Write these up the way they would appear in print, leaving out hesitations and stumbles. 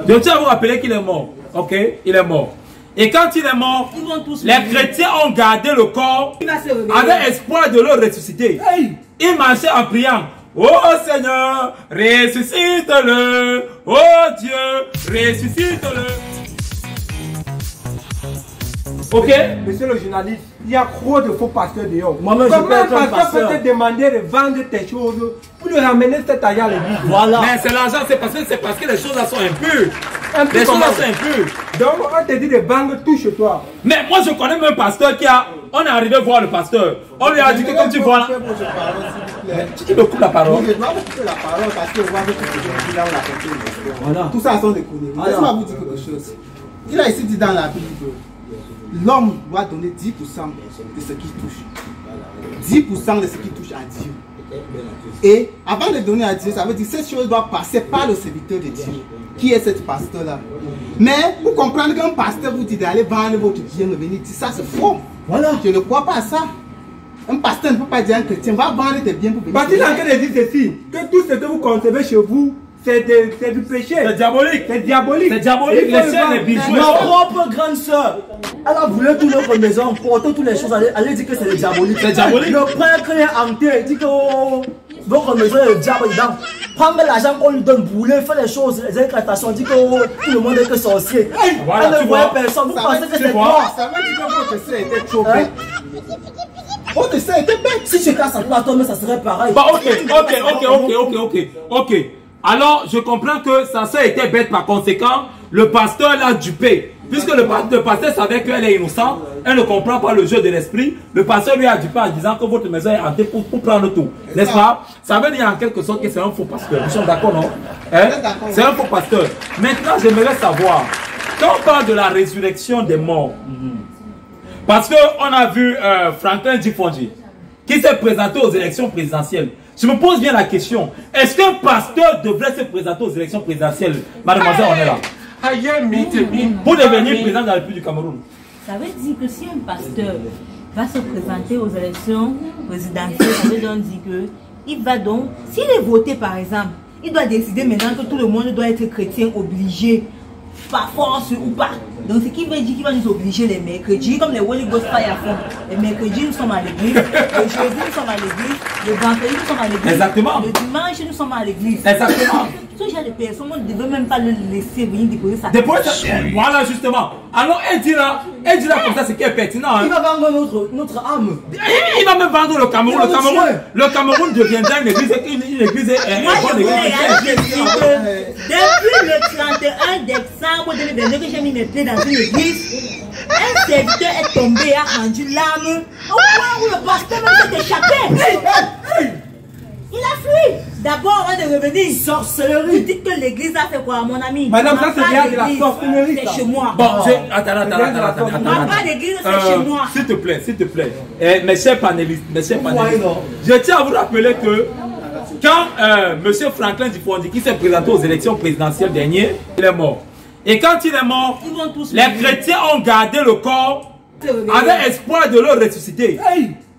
Je tiens à vous rappeler qu'il est mort. Ok, il est mort. Et quand il est mort, les chrétiens ont gardé le corps avec espoir de le ressusciter. Ils marchaient en priant. Oh Seigneur, ressuscite-le. Oh Dieu, ressuscite-le. Ok? Monsieur le journaliste, il y a trop de faux pasteurs dehors. Moi-même, je peux être un pasteur peut te demander de vendre tes choses pour le ramener cet argent à l'église. Voilà. Mais c'est l'argent, c'est parce que les choses là sont impures. Les choses là sont impures. Donc on te dit de vendre tout chez toi. Mais moi je connais même un pasteur qui a... On est arrivé voir le pasteur. On lui a dit que comme tu vois là... Tu me coupes la parole. Je dois vous couper la parole parce que moi je suis là où la personne. Voilà. Tout ça sont des conneries. Laisse-moi vous dire quelque chose. Il a ici dit dans la Bible, l'homme doit donner 10% de ce qu'il touche. 10% de ce qu'il touche à Dieu. Et avant de donner à Dieu, ça veut dire que cette chose doit passer par le serviteur de Dieu. Qui est cette pasteur-là? Mais pour comprendre qu'un pasteur vous dit d'aller vendre votre bien, de venir dire ça, c'est faux. Voilà. Je ne crois pas à ça. Un pasteur ne peut pas dire à un chrétien, va vendre tes biens pour venir. Parce qu'il est en train de dire ceci, que tout ce que vous conservez chez vous, c'est du péché. C'est diabolique. C'est diabolique. C'est diabolique. Les chiens, les bijoux. Ma propre grande soeur, elle a voulu toute notre maison, porter toutes les choses. Elle dit que c'est le diabolique. C'est diabolique. Le prêtre est hanté, il dit que votre maison est le diable dedans. Prendre l'argent qu'on lui donne, brûler, faire les choses, les incantations, dit que tout le monde est que sorcier. Voilà, elle ne voit personne. Vous pensez que c'est quoi? Ça veut dire que votre sœur était trop bête. Votre sœur était bête. Si j'étais à sa place, toi, mais ça serait pareil. Bah ok. Alors, je comprends que sa soeur était bête, par conséquent, le pasteur l'a dupé. Puisque le pasteur savait qu'elle est innocente, elle ne comprend pas le jeu de l'esprit, le pasteur lui a dupé en disant que votre maison est hantée pour prendre tout. N'est-ce pas? Ça veut dire en quelque sorte que c'est un faux pasteur. Nous sommes d'accord, non? Hein? C'est un faux pasteur. Maintenant, j'aimerais savoir, quand on parle de la résurrection des morts, parce qu'on a vu Franklin Djifonji, qui s'est présenté aux élections présidentielles. Je me pose bien la question, est-ce qu'un pasteur devrait se présenter aux élections présidentielles? Mademoiselle, on est là. Pour devenir président de la République du Cameroun. Ça veut dire que si un pasteur va se présenter aux élections présidentielles, ça veut donc dire que il va donc, s'il est voté par exemple, il doit décider maintenant que tout le monde doit être chrétien obligé, par force ou pas. Donc ce qui veut dire qu'il va nous obliger les mercredis, comme les Holy Ghost Fire font. Les mercredis, nous sommes à l'église. Le jeudi, nous sommes à l'église. Le vendredi, nous sommes à l'église. Exactement. Le dimanche, nous sommes à l'église. Exactement. Ce genre de personnes, on ne devait même pas le laisser venir déposer sa Voilà, justement. Alors, elle dira comme ça ce qui est pertinent. Hein. Il va vendre notre âme. Il va même vendre le Cameroun. Le Cameroun deviendra une église. Moi, je voulais depuis le 31 décembre 2022 que j'ai mis mes pieds dans une église, un serviteur est tombé et a rendu l'âme au point où le pasteur même s'est échappé. Il a fui. D'abord, avant de revenir, sorcellerie. Vous dites que l'église a fait quoi, mon ami? Madame, ça c'est bien de la sorcellerie. C'est chez moi. Bon, attends. Pas d'église, c'est chez moi. S'il te plaît. Mes chers panélistes, je tiens à vous rappeler que quand M. Franklin Djifonji, qui s'est présenté aux élections présidentielles dernières, il est mort. Et quand il est mort, les chrétiens ont gardé le corps avec espoir de le ressusciter.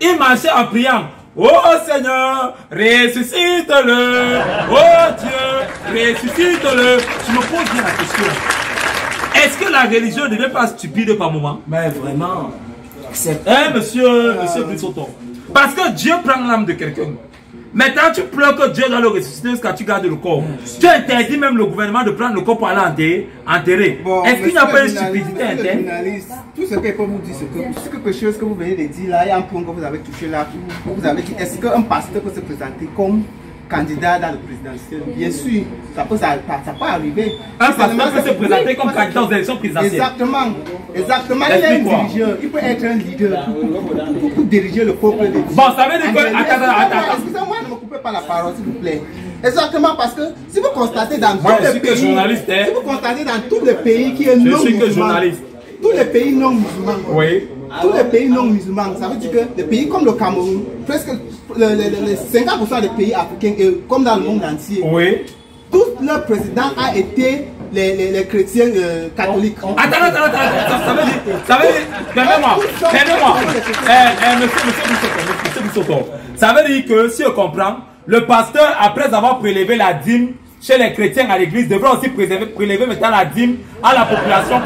Ils marchaient en priant. Oh Seigneur, ressuscite-le. Oh Dieu, ressuscite-le. Je me pose bien la question. Est-ce que la religion ne devient pas stupide par moment? Mais vraiment. Monsieur Brissoton. Parce que Dieu prend l'âme de quelqu'un. Maintenant, tu pleures que Dieu doit le ressusciter jusqu'à ce que tu gardes le corps. Tu interdis même le gouvernement de prendre le corps pour aller enterrer. Bon, est-ce qu'il n'y a pas une stupidité interne? Tout ce que peut vous dire, c'est quelque chose que vous venez de dire là, il y a un point que vous avez touché là. Vous avez dit, est-ce qu'un pasteur peut se présenter comme candidat dans le présidentiel? Bien sûr, ça peut arriver. Un pasteur peut se présenter comme candidat aux élections présidentielles. Exactement. Il est un dirigeant, il peut être un leader pour diriger le peuple de Dieu. Bon, ça veut dire que... Attends. Excusez-moi, ne me coupez pas la parole, s'il vous plaît. Exactement, parce que si vous constatez dans tous les pays... Si vous constatez dans tous les pays qui est non musulman, tous les pays non musulmans, tous les pays non musulmans, ça veut dire que les pays comme le Cameroun, presque les 50% des pays africains, comme dans le monde entier, tous leurs présidents ont été les chrétiens catholiques. Attends, ça veut dire, permets-moi, monsieur Bissotto, ça veut dire que si on comprend, le pasteur, après avoir prélevé la dîme, chez les chrétiens à l'église devrait aussi prélever maintenant la dîme à la population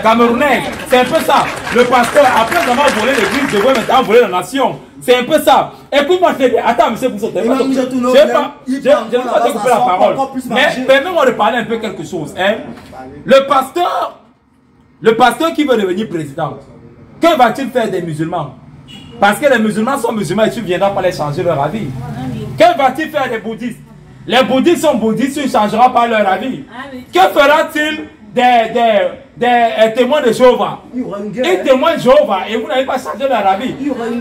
camerounaise. C'est un peu ça. Le pasteur, après avoir volé l'église, devrait maintenant voler la nation. C'est un peu ça. Et puis moi, je dis, attends, monsieur Bousso, je ne vais pas te couper la parole. Mais permets-moi de parler un peu quelque chose. Hein. Le pasteur qui veut devenir président, que va-t-il faire des musulmans? Parce que les musulmans sont musulmans et tu ne viendras pas les changer leur avis. Que va-t-il faire des bouddhistes? Les bouddhistes sont bouddhistes, tu ne changeras pas leur avis. Que fera-t-il des témoins de Jéhovah? Ils témoins de Jéhovah et vous n'avez pas changé leur avis.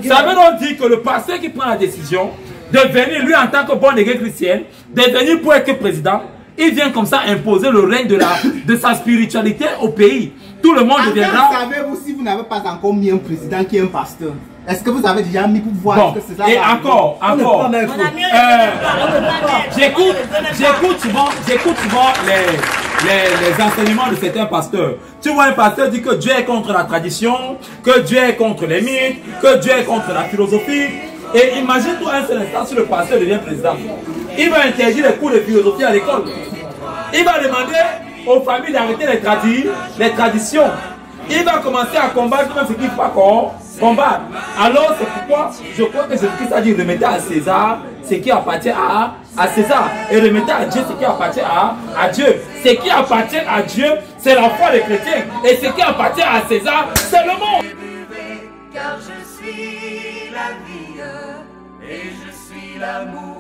Ça veut donc dire que le pasteur qui prend la décision de venir, lui en tant que bon église chrétienne, de venir pour être président, il vient comme ça imposer le règne de sa spiritualité au pays. Tout le monde deviendra... Savez-vous si vous n'avez pas encore mis un président qui est un pasteur? Est-ce que vous avez déjà mis pour voir bon, que c'est ça? Et encore. J'écoute souvent les enseignements de certains pasteurs. Tu vois, un pasteur dit que Dieu est contre la tradition, que Dieu est contre les mythes, que Dieu est contre la philosophie. Et imagine-toi un seul instant si le pasteur devient président. Il va interdire les cours de philosophie à l'école. Il va demander aux familles d'arrêter les traditions. Il va commencer à combattre même ce qu'il ne faut pas combattre. Alors c'est pourquoi je crois que Jésus-Christ a dit remettez à César ce qui appartient à César et remettez à Dieu ce qui appartient à Dieu. Ce qui appartient à Dieu, c'est la foi des chrétiens. Et ce qui appartient à César, c'est le monde. Car je suis la vie et je suis l'amour.